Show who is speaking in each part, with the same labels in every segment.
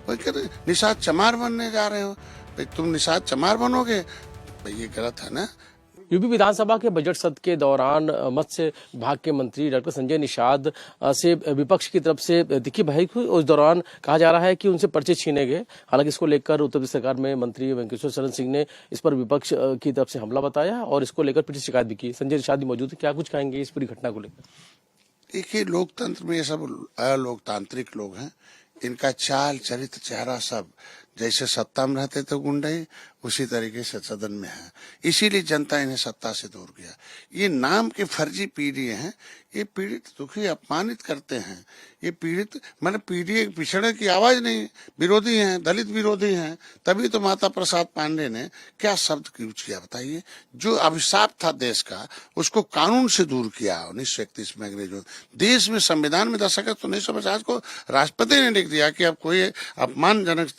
Speaker 1: वो कह रहे निषाद चमार बनने जा रहे हो। भाई तुम निषाद चमार बनोगे, भाई ये गलत है ना।
Speaker 2: यूपी विधानसभा के बजट सत्र के दौरान मत्स्य विभाग के मंत्री डॉक्टर संजय निषाद से विपक्ष की तरफ से दिखी बहस हुई। उस दौरान कहा जा रहा है कि उनसे पर्चे छीने गए। हालांकि इसको लेकर उत्तर प्रदेश सरकार में मंत्री वेंकटेश्वर शरण सिंह ने इस पर विपक्ष की तरफ से हमला बताया और इसको लेकर फिर शिकायत भी की। संजय निषाद भी मौजूद है, क्या कुछ कहेंगे इस पूरी घटना को लेकर?
Speaker 1: देखिए, लोकतंत्र में ये सब अलोकतांत्रिक लोग हैं। इनका चाल चरित्र चेहरा सब जैसे सत्ता में रहते थे गुंडे, उसी तरीके से सदन में है। इसीलिए जनता इन्हें सत्ता से दूर किया। ये नाम के फर्जी पीडीए हैं। ये पीड़ित दुखी अपमानित करते हैं। ये पीड़ित मैंने पीडीए पिछड़े की आवाज नहीं, विरोधी हैं, दलित विरोधी हैं। तभी तो माता प्रसाद पांडे ने क्या शब्द यूज किया बताइए। जो अभिशाप था देश का, उसको कानून से दूर किया 1931 में अंग्रेजों। देश में संविधान में 10 अगस्त 1950 को राष्ट्रपति ने लिख दिया कि अब कोई अपमानजनक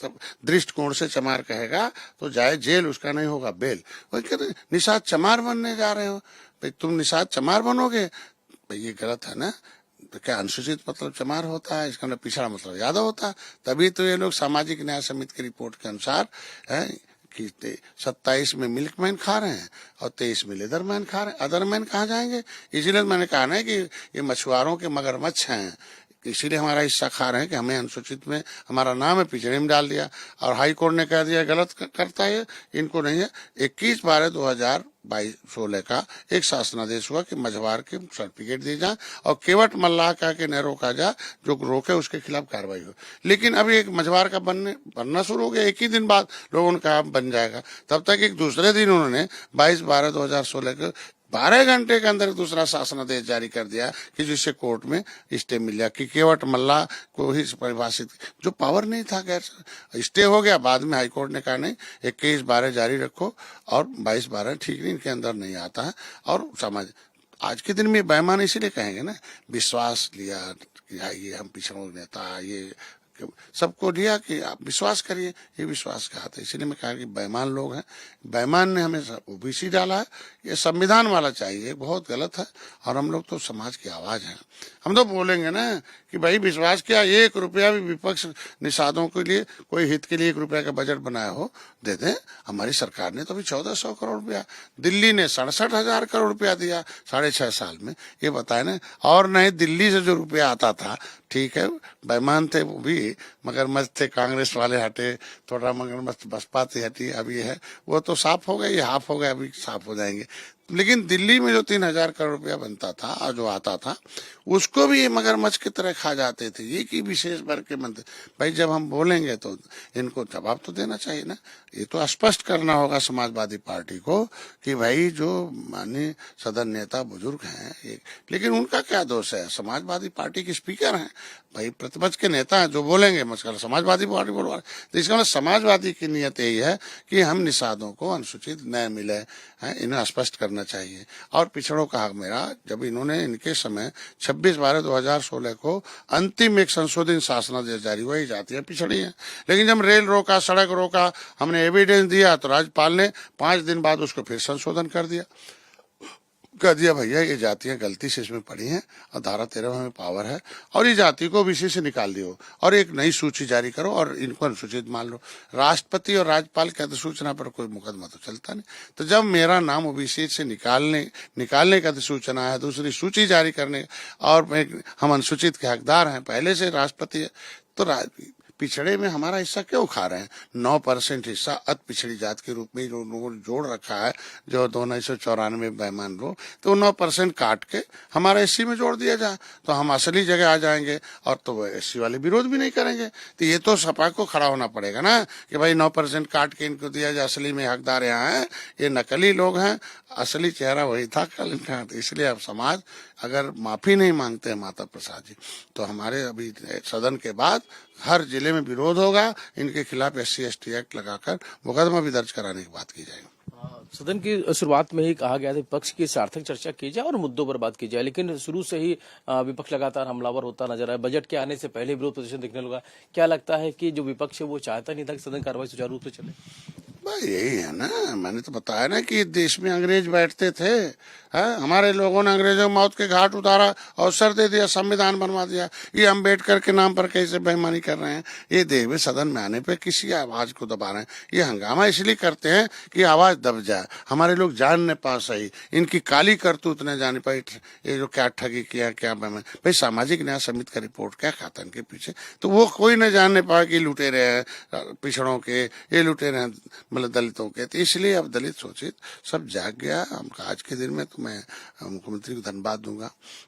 Speaker 1: दृष्टिकोण से चमार कहेगा तो जाए जेल, उसका नहीं होगा बेल। वही कह रहे निषाद चमार बनने जा रहे हो। भाई तुम निषाद चमार बनोगे, भाई ये गलत है ना। तो क्या अनुसूचित मतलब चमार होता है? इसका मतलब पिछड़ा मतलब यादव होता है। तभी तो ये लोग सामाजिक न्याय समिति की रिपोर्ट के अनुसार है कि 27 में मिल्कमैन खा रहे हैं और 23 में लेदरमैन खा रहे हैं। अदरमैन कहाँ जाएंगे? इसीलिए मैंने कहा ना कि ये मछुआरों के मगरमच्छ हैं, इसीलिए हमारा हिस्सा खा रहे हैं कि हमें अनुसूचित में हमारा नाम है, पिछड़े में डाल दिया। और हाई कोर्ट ने कह दिया गलत करता है, इनको नहीं है। 21/12/2016 का एक शासनादेश हुआ कि मझवार के सर्टिफिकेट दिए जाए और केवट मल्लाह कह के न रोका जा, जो रोके उसके खिलाफ कार्रवाई हो। लेकिन अभी एक मझवार का बनना शुरू हो गया। एक ही दिन बाद लोगों ने कहा बन जाएगा। तब तक एक दूसरे दिन उन्होंने 22/12/2016 को 12 घंटे के अंदर दूसरा शासनादेश जारी कर दिया कि जिससे कोर्ट में स्टे मिल गया कि केवट मल्ला को ही परिभाषित, जो पावर नहीं था गैर स्टे हो गया। बाद में हाईकोर्ट ने कहा नहीं, 21/12 जारी रखो और 22/12 ठीक नहीं, इनके अंदर नहीं आता है। और समाज आज के दिन में बेईमान इसीलिए कहेंगे ना, विश्वास लिया कि ये हम पिछड़ों नेता, ये सबको लिया कि आप विश्वास करिए, ये विश्वासघात है। इसीलिए मैं कहा कि बेईमान लोग हैं। बेईमान ने हमें ओबीसी डाला है, ये संविधान वाला चाहिए, बहुत गलत है। और हम लोग तो समाज की आवाज हैं। हम तो बोलेंगे ना कि भाई विश्वास किया, 1 रुपया भी विपक्ष निषादों के लिए, कोई हित के लिए 1 रुपया का बजट बनाया हो दे दें। हमारी सरकार ने तो अभी 1400 करोड़ रुपया, दिल्ली ने 67,000 करोड़ रुपया दिया 6.5 साल में। ये बताए ना। और नहीं, दिल्ली से जो रुपया आता था, ठीक है बेईमान थे वो भी, मगरमच्छ थे, कांग्रेस वाले हटे, थोड़ा मगरमच्छ बसपा से हटी, अब ये है वो तो साफ हो गया, ये हाफ हो गया, अभी साफ हो जाएंगे। लेकिन दिल्ली में जो 3,000 करोड़ रुपया बनता था और जो आता था, उसको भी ये मगरमच्छ की तरह खा जाते थे। ये की विशेष वर्ग के मंत्री। भाई जब हम बोलेंगे तो इनको जवाब तो देना चाहिए ना। ये तो स्पष्ट करना होगा समाजवादी पार्टी को कि भाई जो माननीय सदन नेता बुजुर्ग हैं, लेकिन उनका क्या दोष है? समाजवादी पार्टी के स्पीकर हैं, भाई प्रतिपक्ष के नेता हैं, जो बोलेंगे मस्कर समाजवादी पार्टी बोलवा। तो इसका मतलब समाजवादी की नीयत यही है कि हम निषादों को अनुसूचित न्याय मिले है, इन्हें स्पष्ट करना चाहिए। और पिछड़ों का हक मेरा, जब इन्होंने इनके समय 26/12/2016 को अंतिम एक संशोधित शासनादेश जारी हुआ, जाती है पिछड़ी है। लेकिन जब रेल रोका, सड़क रोका, हमने एविडेंस दिया तो राज्यपाल ने 5 दिन बाद उसको फिर संशोधन कर दिया, कह दिया भैया ये जातियां गलती से इसमें पड़ी हैं और धारा 13 में पावर है और ये जाति को ओबीसी से निकाल दियो और एक नई सूची जारी करो और इनको अनुसूचित मान लो। राष्ट्रपति और राज्यपाल की अधिसूचना पर कोई मुकदमा तो चलता नहीं। तो जब मेरा नाम ओबीसी से निकालने का अधिसूचना है, दूसरी सूची जारी करने, और हम अनुसूचित के हकदार हैं, पहले से राष्ट्रपति है, तो पिछड़े में हमारा हिस्सा क्यों खा रहे हैं? 9% हिस्सा अति पिछड़ी जात के रूप में जो लोगों ने जोड़ रखा है, जो 1994 बेईमान लोग, तो 9% काट के हमारा एससी में जोड़ दिया जाए तो हम असली जगह आ जाएंगे और तो एससी वाले विरोध भी नहीं करेंगे। तो ये तो सपा को खड़ा होना पड़ेगा ना कि भाई 9% काट के इनको दिया जाए, असली में हकदार यहाँ है, ये नकली लोग हैं, असली चेहरा वही था कल इनका। तो इसलिए अब समाज अगर माफी नहीं मांगते हैं माता प्रसाद जी, तो हमारे अभी सदन के बाद हर जिले में विरोध होगा। इनके खिलाफ SC/ST एक्ट लगाकर मुकदमा भी दर्ज कराने की बात की जाएगी।
Speaker 2: सदन की शुरुआत में ही कहा गया था विपक्ष की सार्थक चर्चा की जाए और मुद्दों पर बात की जाए, लेकिन शुरू से ही विपक्ष लगातार हमलावर होता नजर आया। बजट के आने से पहले विरोध प्रदर्शन दिखने लगा। क्या लगता है कि जो विपक्ष है वो चाहता नहीं था कि सदन कार्रवाई सुचारू रूप से चले?
Speaker 1: भाई यही है ना, मैंने तो बताया ना कि देश में अंग्रेज बैठते थे। हमारे लोगों ने अंग्रेजों को मौत के घाट उतारा, अवसर दे दिया, संविधान बनवा दिया। ये अम्बेडकर के नाम पर कैसे बेईमानी कर रहे हैं? ये देवे सदन में आने पे किसी आवाज को दबा रहे हैं। ये हंगामा इसलिए करते हैं कि आवाज दब जाए, हमारे लोग जान न पा सही, इनकी काली करतूत न जाने पाई। ये जो क्या ठगी किया, क्या बेईमानी, भाई सामाजिक न्याय समिति का रिपोर्ट क्या खाता इनके पीछे, तो वो कोई न जानने पाए कि लुटेरे हैं पिछड़ों के, ये लुटेरे हैं मतलब दलितों के। तो इसलिए अब दलित शोषित सब जाग गया। हम आज के दिन में तो मैं मुख्यमंत्री को धन्यवाद दूंगा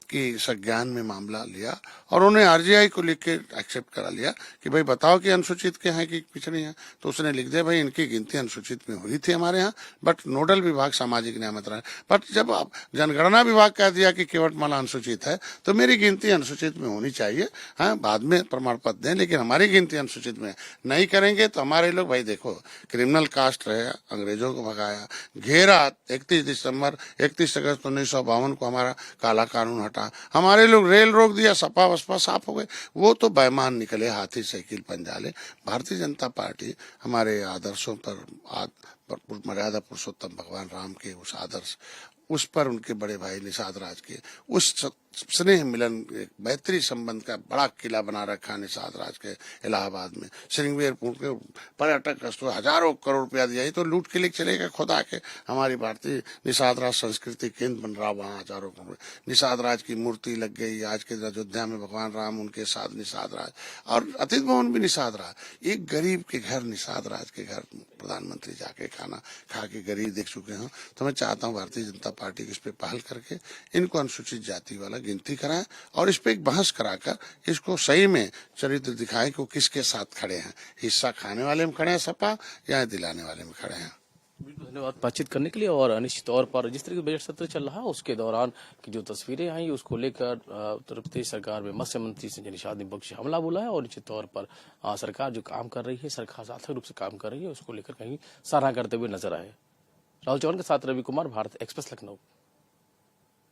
Speaker 1: कि संज्ञान में मामला लिया और उन्हें आरजीआई को लिख के एक्सेप्ट करा लिया कि भाई बताओ कि अनुसूचित के हैं कि पिछड़े हैं। तो उसने लिख दिया भाई इनकी गिनती अनुसूचित में हुई थी हमारे यहाँ, बट नोडल विभाग सामाजिक न्याय मंत्रालय। बट जब आप जनगणना विभाग कह दिया कि केवटमाला अनुसूचित है, तो मेरी गिनती अनुसूचित में होनी चाहिए। हाँ, बाद में प्रमाण पत्र दें, लेकिन हमारी गिनती अनुसूचित में नहीं करेंगे तो हमारे लोग, भाई देखो क्रिमिनल कास्ट रहे, अंग्रेजों को भगाया, घेरा, 31 अगस्त 1952 को हमारा काला कानून हटा, हमारे लोग रेल रोक दिया, सपा बसपा साफ हो गए। वो तो बेईमान निकले, हाथी साइकिल पंजाले। भारतीय जनता पार्टी हमारे आदर्शों पर मर्यादा पुरुषोत्तम भगवान राम के उस आदर्श, उस पर उनके बड़े भाई निषाद राज के उस स्नेह मिलन, एक बेहतरी संबंध का बड़ा किला बना रखा निषाद राज के इलाहाबाद में। श्रृंगेरपुर के पर्यटक स्थल हजारों करोड़ रुपया दिया, तो लूट के लिए चलेगा खुदा के। हमारी भारतीय निषाद राज संस्कृति केंद्र बन रहा, वहाँ हजारों करोड़ निषाद राज की मूर्ति लग गई। आज के अयोध्या में भगवान राम, उनके साथ निषाद राज, और अतिथि भवन भी निषाद राज। एक गरीब के घर, निषाद राज के घर प्रधानमंत्री जाके खाना खा के गरीब देख चुके हों। तो मैं चाहता हूँ भारतीय जनता पार्टी इस पे पहल करके इनको अनुसूचित जाति वाला गिनती कराएं और इस पे एक बहस कराकर इसको सही में चरित्र दिखाएं कि वो किसके साथ खड़े हैं, हिस्सा खाने वाले में खड़े हैं सपा या दिलाने वाले में खड़े हैं।
Speaker 2: बिल्कुल, धन्यवाद बातचीत करने के लिए। और निश्चित तौर पर जिस तरह बजट सत्र चल रहा है उसके दौरान की जो तस्वीरें आई उसको लेकर उत्तर प्रदेश सरकार में मत्स्य मंत्री संजय निषाद ने विपक्षी हमला बोला है। और निश्चित तौर पर सरकार जो काम कर रही है, सरकार सार्थक रूप से काम कर रही है, उसको लेकर कहीं सराहना करते हुए नजर आए। राहुल चौहान के साथ रवि कुमार, भारत एक्सप्रेस, लखनऊ।